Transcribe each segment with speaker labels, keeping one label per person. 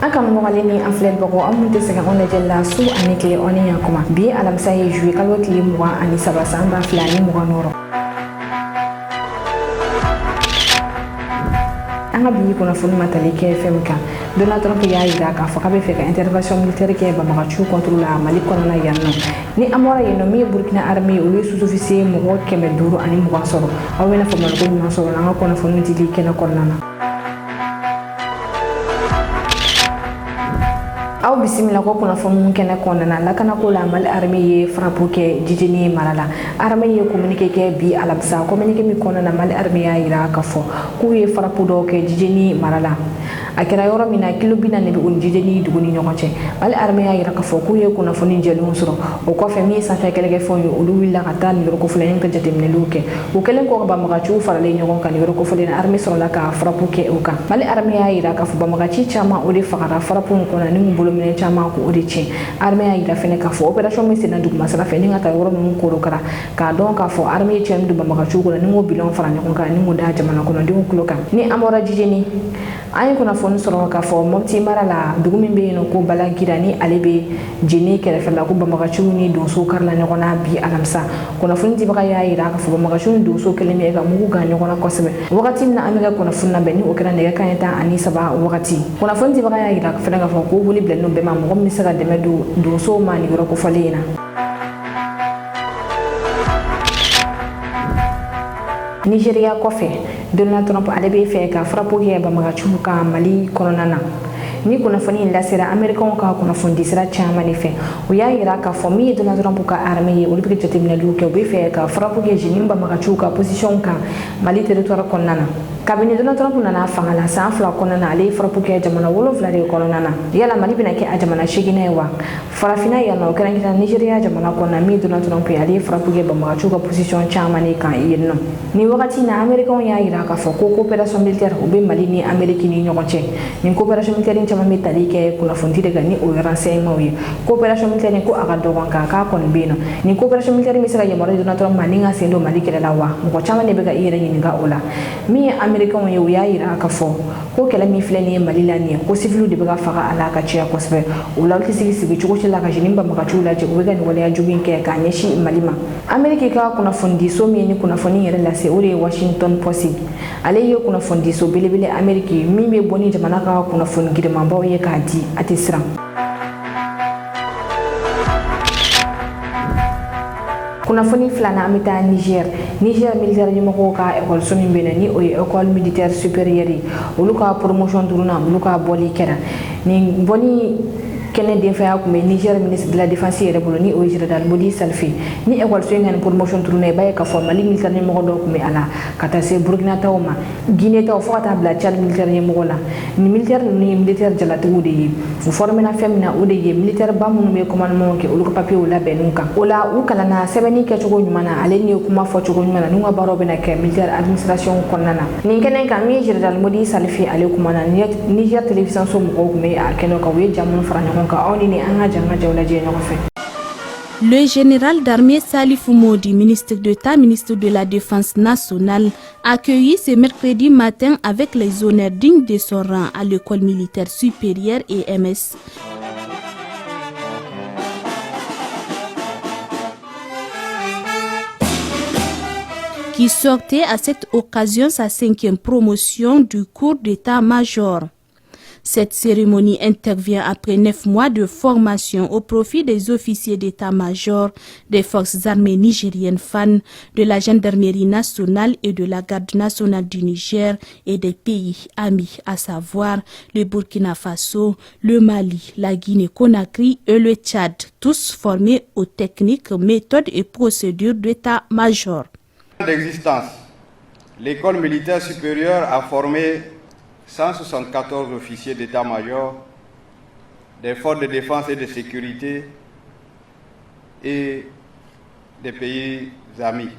Speaker 1: Akan mogalini en filɛ bago an mun tɛ se ka an lajɛ la su ani tile o ni yan kuma bi alamisa ye juillet kalo tile 23 san 2020 an ka bi kunnafoni matali kɛ fɛn kan Donald Trump y'a jira k'a fɔ k'a bɛ fɛ ka intervention militaire kɛ Bamagaciu contre la Mali kɔnɔna yan nɔ ni an bɔra yen nɔ min ye Burkina armée olu ye sous-officier mɔgɔ 520 sɔrɔ aw bɛna faamuyali ko ɲuman sɔrɔ an ka kunnafoni dili kɛnɛ kɔnɔna na. Aw bisimila ko kunnafoni kɛnɛ kɔnɔna lakana ko la Mali armée ye frappe kɛ Djidjeni mara la armée ye communiqué kɛ bi alamisa communiqué min kɔnɔna Mali armée y'a jira k'a fɔ k'u ye frappe dɔw kɛ Djidjeni mara la a kɛra yɔrɔ min na kilo 40 bɛ u ni Djidjeni dugu ni ɲɔgɔn cɛ Mali armée y'a jira k'a fɔ k'u ye kunnafoni jɛlenw sɔrɔ o kɔfɛ min ye sanfɛ kɛlɛkɛfɛnw ye olu wulila ka taa niyɔrɔ kofɔlen ka jateminɛliw kɛ u kɛlen kɔ ka Bamagaciu faralen ɲɔgɔn kan niyɔrɔ kofɔlen na armée sɔrɔla ka frappe kɛ u kan Mali armée y'a jira k'a fɔ Bamagaci caman o de fagara frappe in kɔnɔ ni bolo minɛ caman ko o de tiɲɛ armée y'a jira fɛnɛ k'a fɔ opération min senna duguma sira fɛ ni ka taa yɔrɔ ninnu korokara k'a dɔn k'a fɔ armée cɛ min don Bamagaciu kɔnɔ ni ko bilan fara ɲɔgɔn kan ni ko da jamana kɔnɔdenw tulo kan ni an bɔra Djidjeni an ye kunnafoni sɔrɔ k'a fɔ Mopti mara la dugu min bɛ yen nɔ ko Balagira ni ale bɛ Djeni kɛrɛfɛ la ko Bamagaciu ni donso karila ɲɔgɔn na bi alamisa kunnafoni dibaga y'a jira k'a fɔ Bamagaciu ni donso kelen bɛ ka mugu gan ɲɔgɔn na kosɛbɛ wagati min na an bɛ ka kunnafoni labɛn ni o kɛra nɛgɛ kanɲɛ 13 wagati kunnafoni dibaga y'a jira fɛnɛ k'a fɔ ko wuli bilennen bɛɛ ma mɔgɔ min bɛ se ka dɛmɛ don donsow ma nin yɔrɔ kofɔlen na. Nigeria kɔfɛ Donald Trump ale bɛ fɛ ka frappe kɛ Bamagaciu kan Mali kɔnɔna na ni kunnafoni in lasera Américains ka kunnafoni sira caman de fɛ u y'a jira k'a fɔ min ye Donald Trump ka armée ye olu bɛ jateminɛliw kɛ u bɛ fɛ ka frappe kɛ Djidjeni Bamagaciu ka position kan Mali territoire kɔnɔna na kabini Donald Trump nana fanga la san 2 kɔnɔna na ale ye frappe kɛ jamana 7 de kɔnɔna na yala Mali bɛna kɛ a jamana 8nan ye wa farafina yan nɔ kɛrɛnkɛrɛn Nigeria jamana kɔnɔna min Donald Trump ye ale ye frappe kɛ Bamagaciu ka position caman de kan yen nɔ ni wagati na Américains y'a jira k'a fɔ ko coopération militaire u bɛ Mali ni Amérique ni ɲɔgɔn cɛ ni coopération militaire caman bɛ tali kɛ kunnafoni de kan ni o ye renseignement ye coopération militaire ko a ka dɔgɔn k'a kɔni bɛ yen nɔ ni coopération militaire bɛ se ka yamaruya Donald Trump ma ni ka sen don Mali kɛlɛ la wa mɔgɔ caman de bɛ ka i yɛrɛ ɲininka o la min ye Américains ye u y'a jira k'a fɔ ko kɛlɛ min filɛ nin ye Mali la nin ye ko civil de bɛ ka faga a la ka caya kosɛbɛ o la u tɛ sigi cogo si la ka Djidjeni Bamagaciu lajɛ u bɛ ka nin waleya jugu in kɛ k'a ɲɛsin Mali ma Amérique ka kunnafoni di so min ye ni kunnafoni yɛrɛ lase o de ye Washington Post ale ye kunnafoni di so belebele Amérique min bɛ bɔ ni jamana ka kunnafoni girinmanbaw ye k'a di a tɛ siran kunnafoni filanan an bɛ taa Niger militaire ɲɛmɔgɔw ka école min bɛ yen ni o ye école militaire supérieure ye olu ka promotion 5nan olu ka bɔli kɛra nin bɔli kɛnɛ denfaya tun bɛ Niger ministre de la défense yɛrɛ bolo ni o ye général Modi Salfi ni école in ka ni promotion 5nan i b'a ye k'a fɔ Mali militaire ɲɛmɔgɔ dɔw tun bɛ a la ka taa se Burkina taw ma Guinée taw fo ka taa bila Tchad militaire ɲɛmɔgɔ la ni militaire ninnu ye militaire jalatigiw de ye u formera fɛn min na o de ye militaire ba minnu bɛ commandement kɛ olu ka papier labɛnn'u kan o la u kalanna sɛbɛnni kɛcogo ɲuman na ale ni kuma fɔcogo ɲuman na n'u ka baaraw bɛna kɛ militaire administration kɔnɔna na nin kɛnɛ kan min ye général Modi Salfi ale kuma na Niger télévision so mɔgɔw tun bɛ a kɛnɛ kan u ye jamu fara ɲɔgɔn kan aw ni an ka janga jawla jɛ ɲɔgɔn fɛ.
Speaker 2: Le général d'armée Salif Modi, ministre d'État, ministre de la Défense nationale, accueilli ce mercredi matin avec les honneurs dignes de son rang à l'école militaire supérieure EMS. Qui sortait à cette occasion sa 5e promotion du cours d'état-major. Cette cérémonie intervient après 9 mois de formation au profit des officiers d'état-major des forces armées nigériennes FAN, de la gendarmerie nationale et de la garde nationale du Niger et des pays amis, à savoir le Burkina Faso, le Mali, la Guinée-Conakry et le Tchad, tous formés aux techniques, méthodes et procédures d'état-major.
Speaker 3: D'existence, l'école militaire supérieure a formé 174 officiers d'état-major des forces de défense et de sécurité et des pays amis.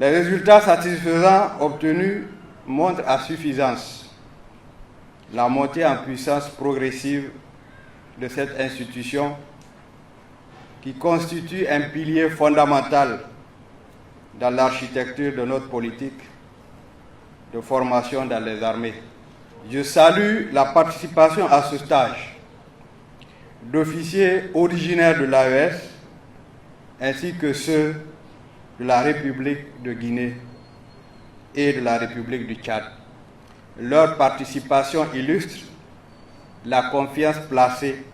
Speaker 3: Les résultats satisfaisants obtenus montrent à suffisance la montée en puissance progressive de cette institution qui constitue un pilier fondamental dans l'architecture de notre politique de formation dans les armées. Je salue la participation à ce stage d'officiers originaires de l'AES ainsi que ceux de la République de Guinée et de la République du Tchad. Leur participation illustre la confiance placée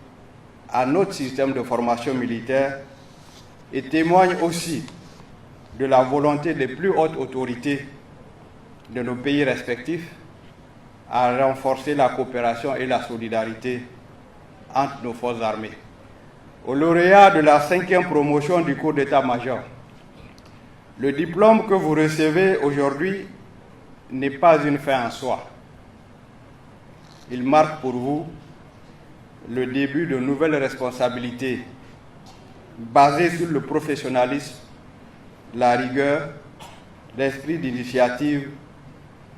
Speaker 3: à notre système de formation militaire et témoigne aussi de la volonté des plus hautes autorités de nos pays respectifs à renforcer la coopération et la solidarité entre nos forces armées. Au lauréat de la 5e promotion du cours d'état-major, le diplôme que vous recevez aujourd'hui n'est pas une fin en soi. Il marque pour vous le début de nouvelles responsabilités basées sur le professionnalisme, la rigueur, l'esprit d'initiative,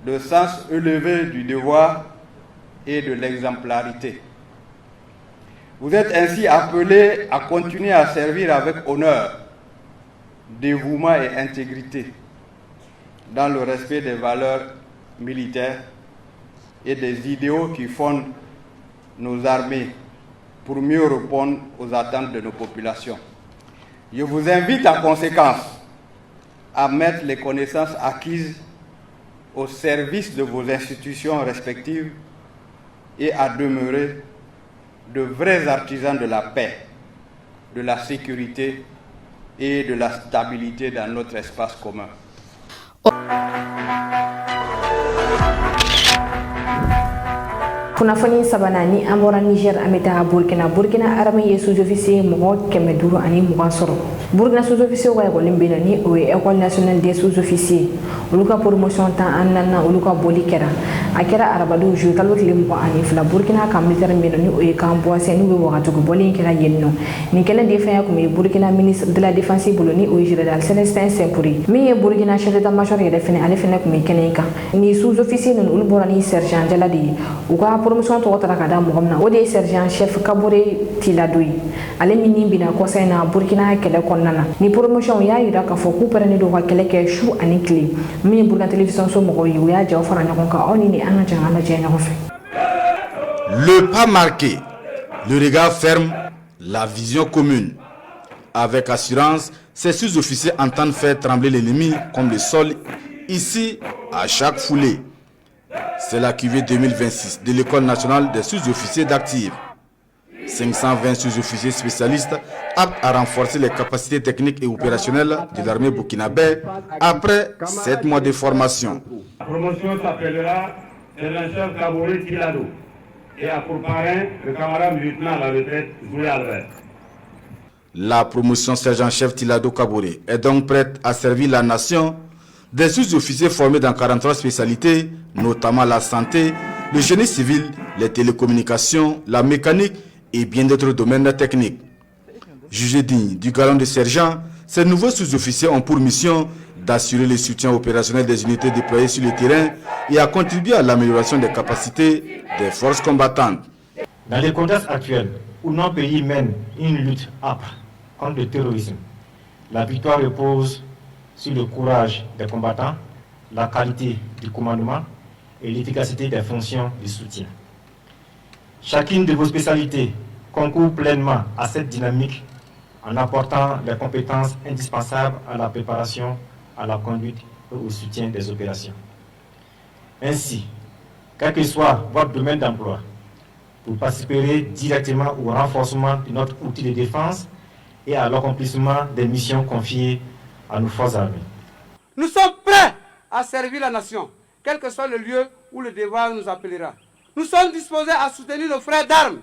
Speaker 3: le sens élevé du devoir et de l'exemplarité. Vous êtes ainsi appelés à continuer à servir avec honneur, dévouement et intégrité, dans le respect des valeurs militaires et des idéaux qui fondent nos armées pour mieux répondre aux attentes de nos populations. Je vous invite en conséquence à mettre les connaissances acquises au service de vos institutions respectives et à demeurer de vrais artisans de la paix, de la sécurité et de la stabilité dans notre espace commun.
Speaker 1: kunnafoni sabana ni an bɔra Niger an bɛ taa Burkina armée ye sous-officier mɔgɔ 520 sɔrɔ. Burkina sous-officier ka école bɛ yen ni o ye école nationale des sous-officiers olu ka promotion tan an nana olu ka boli kɛra a kɛra arabadon jour kalo tile 22 Burkina ka militaire bɛ yen ni o ye kan boisé n'u bɛ wagatugu bɔli kɛra yen nɔ nin kɛlɛ de fɛn kun ye Burkina ministre de la défense bolo ni o ye général Célestin Sempori min ye Burkina chef d'état-major yɛrɛ fɛnɛ ale fɛnɛ kun bɛ kɛnɛ kan ni sous-officier ninnu olu bɔra ni sergent jala de ye u ka promotion tɔgɔ tara ka da mɔgɔ min na o de ye sergent chef Kabore Tilado ye ale min ni bina kɔsa in na Burkina kɛlɛ kɔnɔna na ni promotion y'a yira k'a fɔ k'u pɛrɛnnen don ka kɛlɛ kɛ su ani tile min ye Burkina télévision so mɔgɔw ye u y'a jaw fara ɲɔgɔn kan aw ni an ka jan lajɛ ɲɔgɔn fɛ.
Speaker 4: Le pas marqué, le regard ferme, la vision commune. Avec assurance, ces sous-officiers entendent faire trembler l'ennemi comme le sol, ici, à chaque foulée. C'est la cuvée 2026 de l'École nationale des sous-officiers d'active. 520 sous-officiers spécialistes aptes à renforcer les capacités techniques et opérationnelles de l'armée burkinabé après 7 mois de formation.
Speaker 5: La promotion s'appellera sergent-chef Kabore Tilado et a pour parrain le camarade lieutenant à la retraite Zoé Albert.
Speaker 4: La promotion sergent-chef Tilado Kabore est donc prête à servir la nation. Des sous-officiers formés dans 43 spécialités, notamment la santé, le génie civil, les télécommunications, la mécanique et bien d'autres domaines techniques. Jugés dignes du galon de sergent, ces nouveaux sous-officiers ont pour mission d'assurer le soutien opérationnel des unités déployées sur le terrain et à contribuer à l'amélioration des capacités des forces combattantes.
Speaker 6: Dans le contexte actuel où nos pays mènent une lutte âpre contre le terrorisme, la victoire repose sur le courage des combattants, la qualité du commandement et l'efficacité des fonctions de soutien. Chacune de vos spécialités concourt pleinement à cette dynamique en apportant les compétences indispensables à la préparation, à la conduite et au soutien des opérations. Ainsi, quel que soit votre domaine d'emploi, vous participerez directement au renforcement de notre outil de défense et à l'accomplissement des missions confiées à nos forces armées.
Speaker 7: Nous sommes prêts à servir la nation, quel que soit le lieu où le devoir nous appellera. Nous sommes disposés à soutenir nos frères d'armes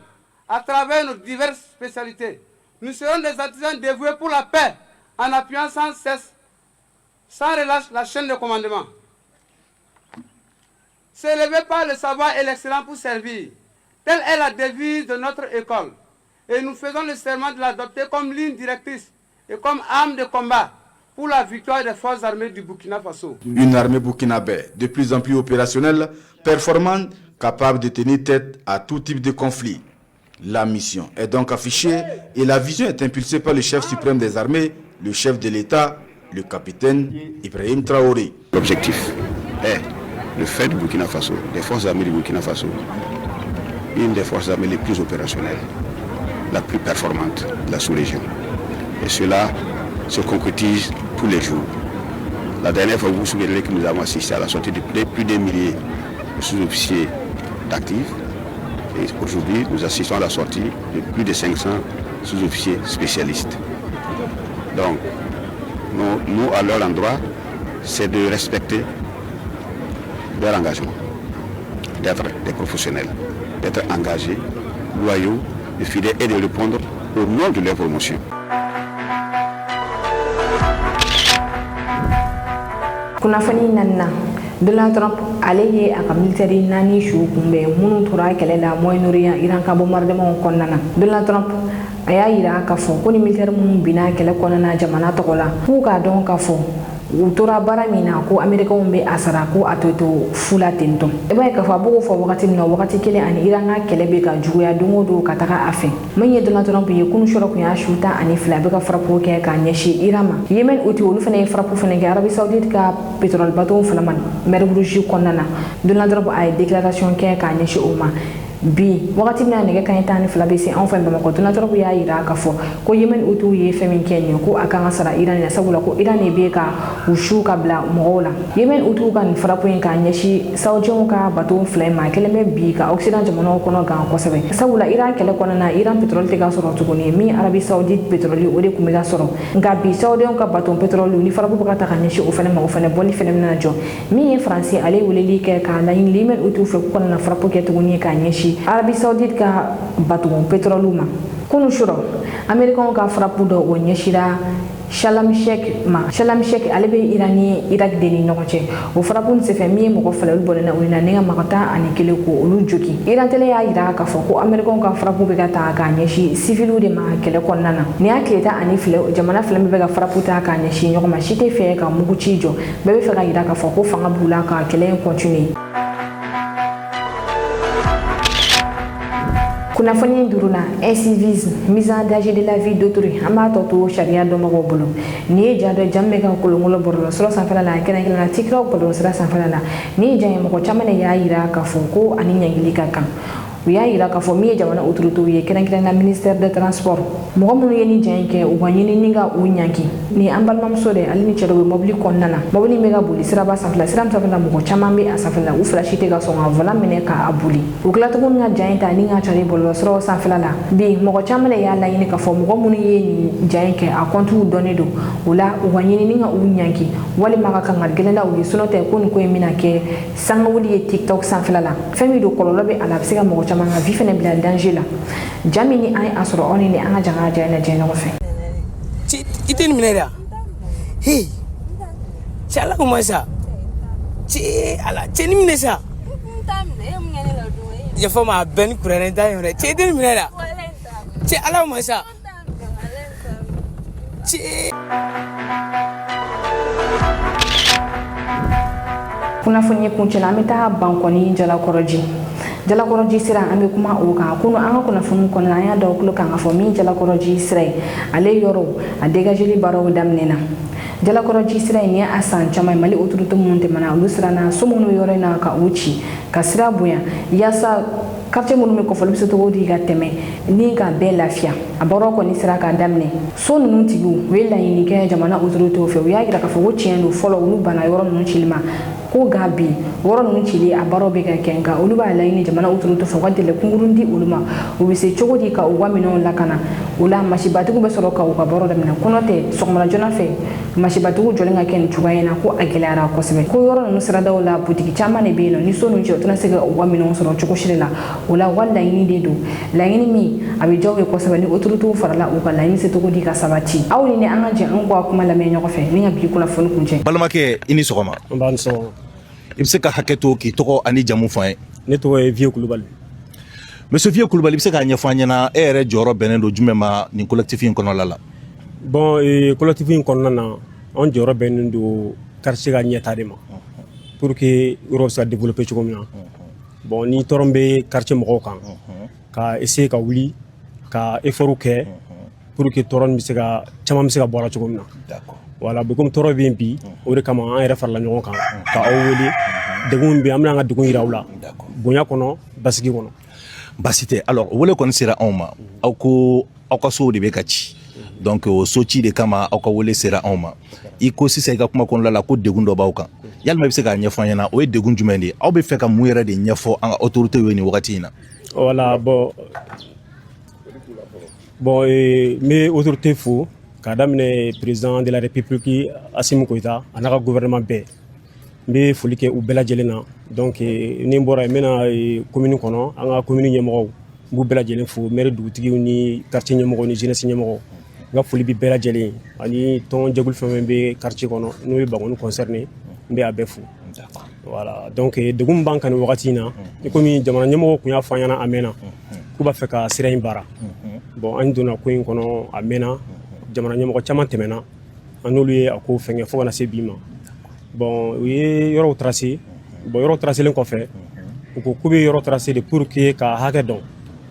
Speaker 7: à travers nos diverses spécialités. Nous serons des artisans dévoués pour la paix en appuyant sans cesse, sans relâche, la chaîne de commandement. S'élever par le savoir et l'excellence pour servir. Telle est la devise de notre école. Et nous faisons le serment de l'adopter comme ligne directrice et comme arme de combat pour la victoire des forces armées du Burkina Faso.
Speaker 4: Une armée burkinabé de plus en plus opérationnelle, performante, capable de tenir tête à tout type de conflit. La mission est donc affichée et la vision est impulsée par le chef suprême des armées, le chef de l'État, le capitaine Ibrahim Traoré.
Speaker 8: L'objectif est le fait du Burkina Faso, des forces armées du Burkina Faso, une des forces armées les plus opérationnelles, la plus performante de la sous-région. Et cela se concrétise tous les jours. La dernière fois, vous vous souvenez que nous avons assisté à la sortie de plus d'un millier de sous-officiers d'actifs. Et aujourd'hui, nous assistons à la sortie de plus de 500 sous-officiers spécialistes. Donc, nous, à leur endroit, c'est de respecter leur engagement, d'être des professionnels, d'être engagés, loyaux, de fidèles et de répondre au nom de leur promotion.
Speaker 1: Kunnafoni nanna Donald Trump aleye aka military nani shu kumbe munu tura kele la Moyen-Orient Iran ka bombardement konnana Donald Trump aya ira ka fo ko ni military munu bina kele konnana jamana to kola fu ka don ka fo utora baramina ko America umbe asara ko atoto fula tento e bay ka fa bugo fo wakati no wakati kele ani Iran ka kele be ka juya dungo do ka taka afe manye Donald Trump ye kunu shoro ko ya shuta ani fla be ka frapo ke ka nyeshi Irama Yemen uti wolu fene frapo fene ke Arabie Saoudite ka pétrole bateau flaman mer rouge konnana Donald Trump ay déclaration ke ka nyeshi oma bi wakati na nege kan tani flabe se en fin bamako Donald Trump ya ira ka fo ko Yemen utu ye femin kenyo ko aka sara Iran ya sabula ko Iran e be ka ushu ka bla mola Yemen utu kan frapo en ka nyeshi Saudi ka bateau flema keleme bi ka Occident jamono kono ga ko sebe sabula Iran kele konnana Iran pétrole te ga soro to ni mi Arabie Saoudite pétrole o de kumiga soro nga bi Saudi ka bateau pétrole ni frapo ka ta kan nyeshi o fene ma o fene boni fene na jo mi français ale wuleli ke ka na Yemen utu fe ko na frapo ke to ni ka nyeshi Arabie Saoudite ka bateau pétrole ma kunu shuro American ka frapo do o nyeshira Shalom Sheikh alebe Irani Irak deni nokoche o frapun se fami mo ko fala bolena wina ninga makata ani kele ko olu joki Iran tele ya ira ka fo ko American ka frapu be ta ka nyeshi civilu de ma kele konnana ni aketa ani file jamana file be ga frapu ta ka nyeshi nyoko ma shite fe ka mugu chijo bebe fe ka ira ka fo ko fanga bula ka kele continue Kunafoni duruna incivisme mise en danger de la vie d'autrui amato to sharia do mago bolo ni jado jamme kan kolongolo borlo solo sanfala la kena kena tikro bolo sira sanfala la ni jaye mo chamane ya ira ka fonko ani nyangili kan uya ira ka fo mi jamana uturutu ye kena na ministère de transport mo mo yeni jenke o wanyini ninga o nyanki ni ambal mam sore alini chero mobili konnana mobili mega buli sira ba sanfala mo chamambe asafala u flashite ga so vola mene ka abuli o klato ko nga jaynta ni nga chari bolo soro sanfala la bi mo chamane ya la yini ka fo mo mo yeni jenke a kontu donedo ula o wanyini ninga o nyanki wali maka kan ngargelenda o sunote ko ko mina ke sangawuli ye TikTok sanfala la fami do kololobe ala siga mo chamanga vifene bila danger la jamini ay asro oni ni anga janga jana jeno ko fe
Speaker 9: itin minera hey chala ko masa ci ala ceni minesa ya fama ben kurene da yore ci itin minera ci ala masa ci
Speaker 1: kuna fonye kunchela meta bankoni jala koroji sira ambe kuma oka kuno anga kuna funu kona ya do kulo kanga fomi jala koroji sira ale yoro a dégageli baro damnena jala koroji sira ni asan chama mali oturuto monte mana lusra na somono yore na ka uchi kasira buya yasa quartier munu me ko folo biso to wodi ga teme ni ga be lafia abaro ko ni sira ka damne so nunu tigu wela yini ke jamana oturuto fe ya gira ka fo wuchi endo folo ulu bana yoro nunu chilima ko gabi woro nunu chili abaro be ga kenga ulu ba la yini jamana oturuto fo wadele kungurundi uluma ubise chogodi ka uwa mino lakana ula mashibatu ko be soro ka uka baro damne konote sokmala jona fe mashibatu jolenga ken chugayena ko agilara ko sebe ko yoro nunu sira da ula butiki chama ne be no ni so nunu chi otuna sega uwa mino soro chukoshirela ula wala yini dedo la yini mi abi jowe ko sabani oturutu farala o kala yini se to godi ka sabati awni ne anje an ko kuma la me nyoko fe ni ngabi kula fonu kunje
Speaker 10: balmake ini sogoma
Speaker 11: ban so
Speaker 10: ibse ka haketo ki toko ani jamu fa
Speaker 11: ne to e vieux kulubali
Speaker 10: monsieur vieux kulubali ibse ka nyafanya na ere joro benendo jumema ni collectif in kono lala
Speaker 11: bon e collectif in kono na on joro benendo quartier ga nyata de ma pour que Europe soit développer ci comme bon ni torombe quartier moko kan ka essayer ka wuli ka effort ke pour que toron mi se ka chama mi se ka bora chogomna
Speaker 10: d'accord
Speaker 11: voilà be comme toro bien bi o de kama an era farla nyon kan ka o wuli degun be amna nga degun yirawla bonya kono basigi kono
Speaker 10: basite alors wole kon sera onma auka so de be kachi donc o soci de kama auka wole sera onma iko sisa ka kuma kon la ko degun do bawka yalma be se ka nyefo yana o degun jumende aw be fe ka muyere de nyefo an autorité woni wakati na
Speaker 11: voilà bon mais autorité fou kadamne président de la république Assimi Goïta anaka gouvernement be mbe foli kɛ u bɛɛ lajɛlen na donc ni n bɔra n bɛna commune kɔnɔ an ka commune ɲɛmɔgɔw n b'u bɛɛ lajɛlen fo maire dugutigiw ni quartier ɲɛmɔgɔw ni jeunesse ɲɛmɔgɔw n ka foli bi bɛɛ lajɛlen ani tɔn jɛkulu fɛn fɛn bɛ quartier kɔnɔ n'o ye Bangoni concerné n bɛ a bɛɛ fo voilà donc degun b'an kan nin wagati in na i komi jamana ɲɛmɔgɔw tun y'a fɔ an ɲɛna a mɛnna k'u b'a fɛ ka sira in baara bon an donna ko in kɔnɔ a mɛnna jamana ɲɛmɔgɔ caman tɛmɛna an n'olu ye a ko fɛngɛ fo kana se bi ma bon u ye yɔrɔw tracé bon yɔrɔ tracélen kɔfɛ u ko k'u bɛ yɔrɔ tracé de pour que ka hakɛ dɔn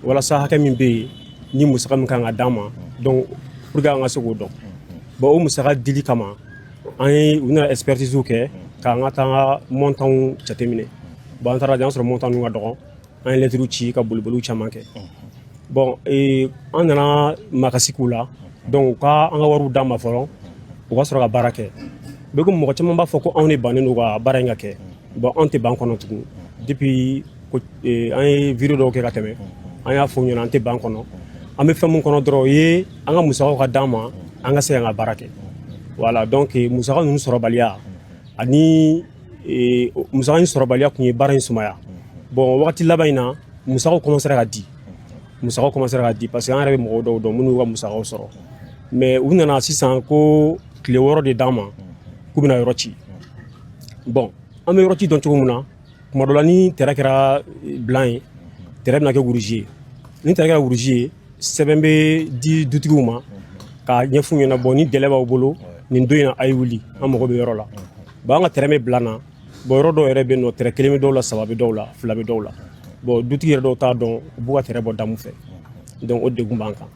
Speaker 11: walasa hakɛ min bɛ yen ni musaka min kan ka d'an ma donc pour que an ka se k'o dɔn bon o musaka dili kama an ye u nana expertise kɛ k'an ka taa an ka montant jateminɛ bon an taara an sɔrɔ montant ninnu ka dɔgɔ an ye lettre ci ka boliboliw caman kɛ bon an nana makasi k'u la donc u ka an ka wariw d'an ma fɔlɔ u ka sɔrɔ ka baara kɛ bɛ ko mɔgɔ caman b'a fɔ ko anw de bannen don ka baara in ka kɛ bon anw tɛ ban kɔnɔ tugun depuis an ye video dɔw kɛ ka tɛmɛ an y'a fɔ ɲɛna an tɛ ban kɔnɔ an bɛ fɛn min kɔnɔ dɔrɔn o ye an ka musakaw ka d'an ma an ka se ka baara kɛ voilà donc musaka ninnu sɔrɔbaliya ani musaka in sɔrɔbaliya tun ye baara in sumaya bon wagati laban in na musakaw commencera ka di parce que an yɛrɛ bɛ mɔgɔw dɔw dɔn minnu y'u ka musakaw sɔrɔ mais u nana sisan ko tile 6 de d'an ma k'u bɛna yɔrɔ ci bon an bɛ yɔrɔ ci dɔn cogo min na kuma dɔ la ni terrain kɛra blanc ye terrain bɛna kɛ rouge ye ni terrain kɛra rouge ye sɛbɛn bɛ di dutigiw ma ka ɲɛf'u ɲɛna bon ni délai b'aw bolo nin don in na a ye wuli an mago bɛ yɔrɔ la bon an ka terrain bɛ blanc na bon yɔrɔ dɔw yɛrɛ bɛ yen nɔ terrain kelen bɛ dɔw la saba bɛ dɔw la fila bɛ dɔw la bon dutigi yɛrɛ dɔw t'a dɔn u b'u ka terrain bɔ damu fɛ donc o degun b'an kan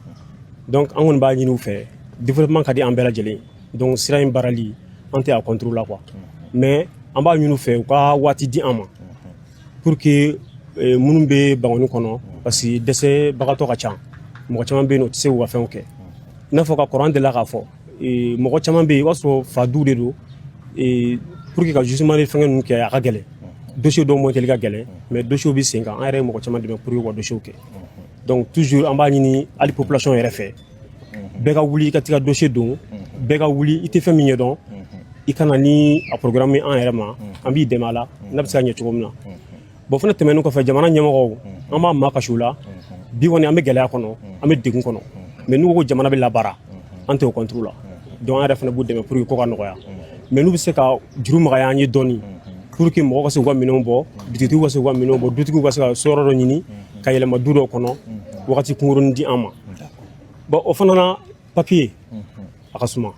Speaker 11: donc an kɔni b'a ɲini u fɛ développement ka di an bɛɛ lajɛlen donc sira in baarali an tɛ a contrôle la quoi mais an b'a ɲini u fɛ u ka waati di an ma pour que minnu bɛ Bangoni kɔnɔ parce que dɛsɛbagatɔ ka ca mɔgɔ caman bɛ yen nɔ u tɛ se k'u ka fɛnw kɛ i n'a fɔ ka kɔrɔ an delila k'a fɔ mɔgɔ caman bɛ yen i b'a sɔrɔ fadu de don pour que ka jugement ni fɛngɛ ninnu kɛ a ka gɛlɛn dossier dɔw monteli ka gɛlɛn mais dossier bɛ sen kan an yɛrɛ ye mɔgɔ caman dɛmɛ pour que u ka dossier kɛ donc toujours an b'a ɲini hali population yɛrɛ fɛ bɛɛ ka wuli i ka t'i ka dossier don bɛɛ ka wuli i tɛ fɛn min ɲɛdɔn i kana ni a programme an yɛrɛ ma an b'i dɛmɛ a la n'a bɛ se ka ɲɛ cogo min na bon fana tɛmɛnen kɔfɛ jamana ɲɛmɔgɔw an b'a makasi u la bi kɔni an bɛ gɛlɛya kɔnɔ an bɛ degun kɔnɔ mais n'u ko ko jamana bɛ labaara an tɛ o contrôle la donc an yɛrɛ fana b'u dɛmɛ pour que ko ka nɔgɔya mais n'u bɛ se ka juru magaya an ye dɔɔni pour que mɔgɔw ka se k'u ka minɛnw bɔ bitigiw ka se k'u ka minɛnw bɔ dutigiw ka se ka so yɔrɔ dɔ ɲini ka yɛlɛma du dɔw kɔnɔ wagati kunkurunin di an ma bon o fana na papier a ka suma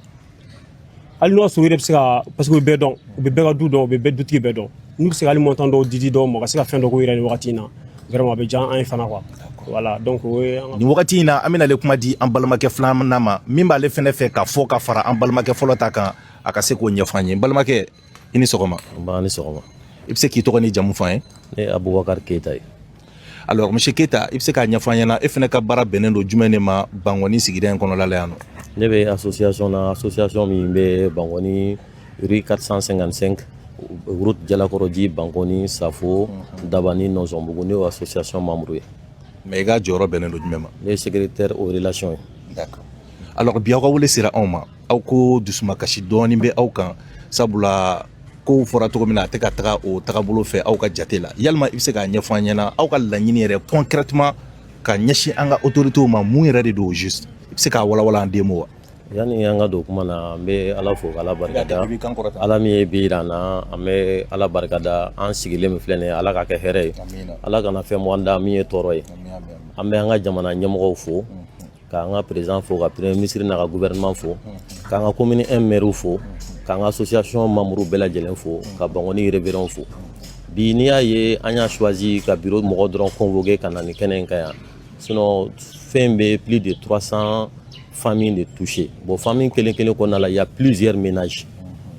Speaker 11: hali n'o sɔrɔ yɛrɛ bɛ se ka parce que u bɛ bɛɛ dɔn u bɛ bɛɛ ka du dɔn u bɛ bɛɛ dutigi bɛɛ dɔn n'u bɛ se ka hali montant dɔw di dɔw ma ka se ka fɛn dɔ k'u yɛrɛ ni wagati in na vraiment a bɛ diya an ye fana quoi voilà donc o ye
Speaker 10: ni wagati in na an bɛna ale kuma di an balimakɛ filanan ma min b'ale fɛnɛ fɛ ka fɔ ka fara an balimakɛ fɔlɔ ta kan a ka se k'o ɲɛfɔ an ye n balimakɛ i ni sɔgɔma
Speaker 12: ni sɔgɔma
Speaker 10: i bɛ se k'i tɔgɔ ni jamu fɔ an ye
Speaker 12: ne ye Abubakar Keyita ye
Speaker 10: alors monsieur Keyita i bɛ se k'a ɲɛfɔ an ɲɛna e fɛnɛ ka baara bɛnnen don jumɛn de ma Bangoni sigida in kɔnɔla la yan nɔ
Speaker 12: ne bɛ association min bɛ Bangoni rue 455 route Jalakɔrɔji Bangoni Safo Dabani Nɔnzɔnbugu ne y'o association membre ye
Speaker 10: mais i ka jɔyɔrɔ bɛnnen don jumɛn ma
Speaker 12: ne ye secrétaire aux relations ye
Speaker 10: d'accord alors bi aw ka wele sera anw ma aw ko dusumakasi dɔɔni bɛ aw kan sabula kow fɔra cogo min na a tɛ ka taga o tagabolo fɛ aw ka jate la yalima i bɛ se k'a ɲɛfɔ an ɲɛna aw ka laɲini yɛrɛ concrètement ka ɲɛsin an ka autorités ma mun yɛrɛ de don juste i bɛ se k'a walawala an den wa
Speaker 12: yani an ka don kuma na an bɛ ala fo k'ala barikada ala min ye bi yira an na an bɛ ala barikada an sigilen min filɛ nin ye ala ka kɛ hɛrɛ ye ala kana fɛn bɔ an da min ye tɔɔrɔ ye an bɛ an ka jamana ɲɛmɔgɔw fo k'an ka président fo ka premier ministre n'a ka gouvernement fo k'an ka commune 1 maire fo k'an ka association membre bɛɛ lajɛlen fo ka Bangoni révérend fo bi n'i y'a ye an y'a choisi ka bureau mɔgɔ dɔrɔn convoqué ka na nin kɛnɛ in kan yan sinon fɛn bɛ plus de 300 familles de touchées bon famille kelen kelen kɔnɔna la il y a plusieurs ménages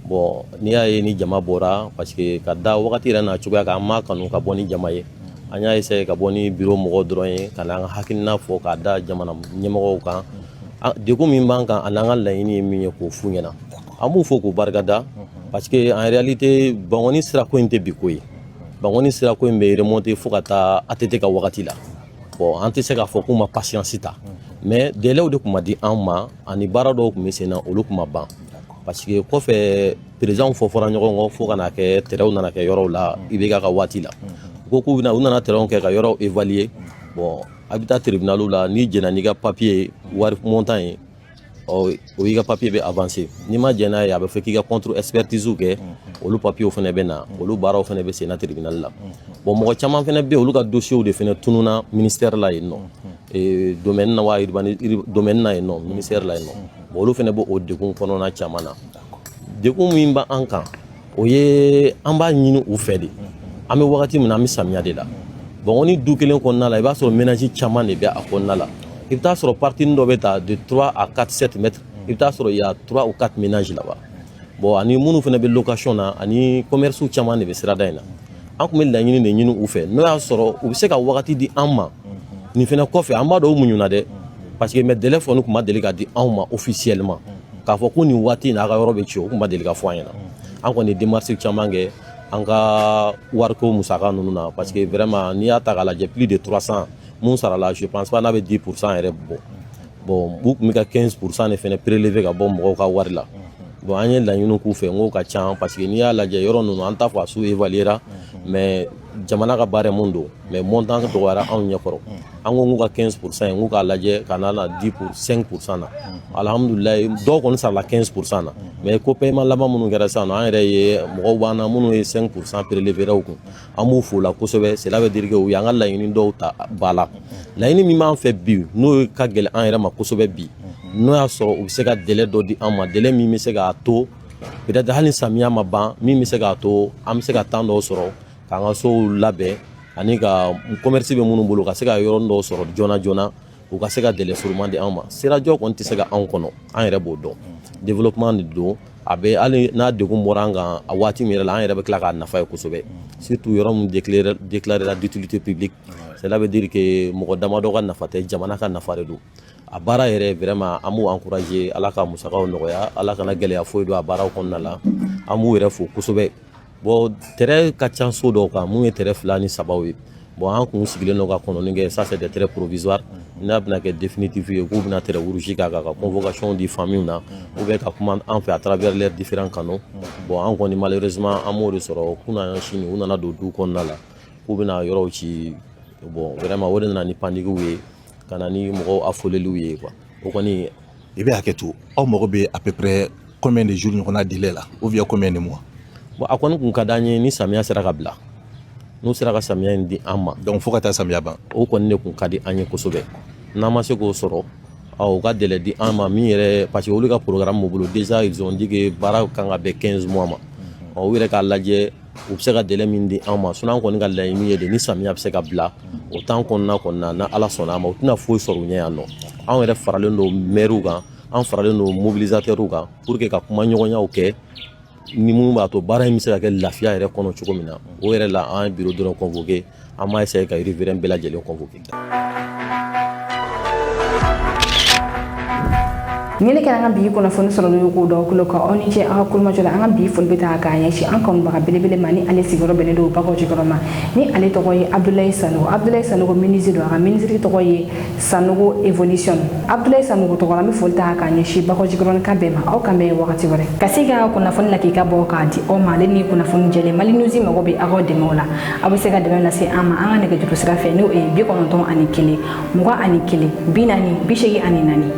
Speaker 12: bon n'i y'a ye ni jama bɔra parce que ka da wagati yɛrɛ n'a cogoya kan an m'a kanu ka bɔ ni jama ye an y'a essayé ka bɔ ni bureau mɔgɔw dɔrɔn ye ka n'an ka hakilina fɔ k'a da jamana ɲɛmɔgɔw kan degun min b'an kan a n'an ka laɲini ye min ye k'o f'u ɲɛna an b'u fɔ k'u barikada parce que en réalité Bangoni sirako in tɛ bi ko ye Bangoni sirako in bɛ remonter fo ka taa ATT ka wagati la bon an tɛ se k'a fɔ k'u ma patience ta mais délai de tun ma di an ma ani baara dɔw tun bɛ sen na olu tun ma ban parce que kɔfɛ président fɔra ɲɔgɔn kɔ fo ka na kɛ terrainw nana kɛ yɔrɔw la IBK ka waati la u ko k'u nana terrainw kɛ ka yɔrɔw évaluer bon a bɛ taa tribunal la n'i jɛna n'i ka papier wari montant ye o y'i ka papier bɛ avancer n'i ma jɛn n'a ye a bɛ fɔ k'i ka contre expertise kɛ olu papiers fana bɛ na olu baaraw fana bɛ sen na tribunal la bon mɔgɔ caman fana bɛ olu ka dossiers de fana tununa ministère la yen nɔ domaine na wa domaine na yen nɔ ministère la yen nɔ bon olu fana bɛ o degun kɔnɔna caman na degun min bɛ an kan o ye an b'a ɲini u fɛ de an bɛ wagati min na an bɛ samiya de la bon ni du kelen kɔnɔna la i b'a sɔrɔ ménage caman de bɛ a kɔnɔna la i bɛ taa sɔrɔ partie dɔ bɛ ta de 3 à 4 7 mètres i bɛ taa sɔrɔ il y a 3 ou 4 ménages là-bas bon ani minnu fana bɛ location na ani commerce caman de bɛ sirada in na an tun bɛ laɲini de ɲini u fɛ n'o y'a sɔrɔ u bɛ se ka wagati di an ma nin fana kɔfɛ an b'a dɔn u muɲuna dɛ parce que mais délai fɔ tun ma deli ka di anw ma officiellement k'a fɔ ko nin waati in a ka yɔrɔ bɛ ci o tun ma deli ka fɔ an ɲɛna an kɔni ye démarche caman kɛ an ka wariko musaka ninnu na parce que vraiment n'i y'a ta k'a lajɛ plus de 300 mun sarala je pense pas n'a bɛ 10% yɛrɛ bɔ bon u tun bɛ ka 15% de fana prélever ka bɔ mɔgɔw ka wari la bon an ye laɲini k'u fɛ n k'o ka ca parce que n'i y'a lajɛ yɔrɔ ninnu an t'a fɔ a sous-évaluera mais jamana ka baara mun don mais montant dɔgɔyara anw ɲɛkɔrɔ an ko n k'u ka 15% ye n k'u k'a lajɛ ka n'a na 5% na alhamdulilayi dɔw kɔni sarala 15% na mais ko paiement laban minnu kɛra sisan an yɛrɛ ye mɔgɔw b'an na minnu ye 5% prélever u kun an b'u fo la kosɛbɛ cela veut dire que u y'an ka laɲini dɔw ta ba la laɲini min b'an fɛ bi n'o ka gɛlɛn an yɛrɛ ma kosɛbɛ bi n'o y'a sɔrɔ u bɛ se ka délai dɔ di an ma délai min bɛ se k'a to peut-être hali samiya ma ban min bɛ se k'a to an bɛ se ka temps dɔw sɔrɔ k'an ka sow labɛn ani ka commerce bɛ minnu bolo ka se ka yɔrɔ dɔw sɔrɔ joona joona u ka se ka délai surunman di an ma sirajɔ kɔni tɛ se ka anw kɔnɔ an yɛrɛ b'o dɔn développement de don a bɛ hali n'a degun bɔra an kan a waati min yɛrɛ la an yɛrɛ bɛ tila k'a nafa ye kosɛbɛ surtout yɔrɔ min déclarera d'utilité publique cela veut dire que mɔgɔ damadɔ ka nafa tɛ jamana ka nafa de don a baara yɛrɛ vraiment an b'u encourager ala ka musakaw nɔgɔya ala kana gɛlɛya foyi don a baaraw kɔnɔna la an b'u yɛrɛ fo kosɛbɛ bon terrain ka ca so dɔw kan mun ye terrain 2 ni 3 ye bon an kun sigilen don ka kɔnɔni kɛ ça c'est des terrains provisoires n'a bɛna kɛ définitif ye k'u bɛna terrain rouge k'a kan ka convocation di familles na ou bien ka kuma an fɛ à travers leurs différents canaux bon an kɔni malheureusement an m'o de sɔrɔ kunna sini u nana don du kɔnɔna la k'u bɛna yɔrɔw ci bon vraiment o de nana ni pandikiw ye ka na ni mɔgɔw affoleliw ye quoi o kɔni
Speaker 10: i bɛ hakɛ to aw mago bɛ à peu près combien de jours ɲɔgɔnna délai la ou bien combien de mois
Speaker 12: bon a kɔni kun ka d'an ye ni samiya sera ka bila n'u sera ka samiya in di an ma
Speaker 10: donc fo ka taa samiya ban
Speaker 12: o kɔni de kun ka di an ye kosɛbɛ n'an ma se k'o sɔrɔ u ka délai di an ma min yɛrɛ parce que olu ka programme m'u bolo déjà ils ont dit que baara kan ka bɛn 15 mois ma u yɛrɛ k'a lajɛ u bɛ se ka délai min di an ma sinon an kɔni ka laɲini ye de ni samiya bɛ se ka bila o temps kɔnɔna na ala sɔnna a ma u tɛna foyi sɔrɔ u ɲɛ yan nɔ anw yɛrɛ faralen don maires kan an faralen don mobilisateurs kan pour que ka kuma ɲɔgɔnyaw kɛ ni mun b'a to baara in bɛ se ka kɛ lafiya yɛrɛ kɔnɔ cogo min na o yɛrɛ la an ye bureau dɔrɔn convoqué an m'a essayer ka riverain bɛɛ lajɛlen convoqué.
Speaker 1: Nini kɛra an ka bi kunnafoni sɔrɔli ye k'o dɔn kulo kan aw ni ce aw ka kulumajɔ la an ka bi foli bɛ taa k'a ɲɛsin an kanubaga belebele ma ni ale sigiyɔrɔ bɛnnen don Bakɔ Jikɔrɔma ma ni ale tɔgɔ ye Abdulaye Sanogo ministre don a ka ministre tɔgɔ ye Sanogo Evolution Abdulaye Sanogo tɔgɔ la an bɛ foli ta k'a ɲɛsin Bakɔ Jikɔrɔma ka bɛɛ ma aw kan bɛn wagati wɛrɛ ka se ka kunnafoni la k'i ka bɔ k'a di aw ma ale ni kunnafoni jɛlen Mali News mago bɛ aw ka dɛmɛ o la aw bɛ se ka dɛmɛ lase an ma an ka nɛgɛjuru sira fɛ n'o ye 91 21 41 40 84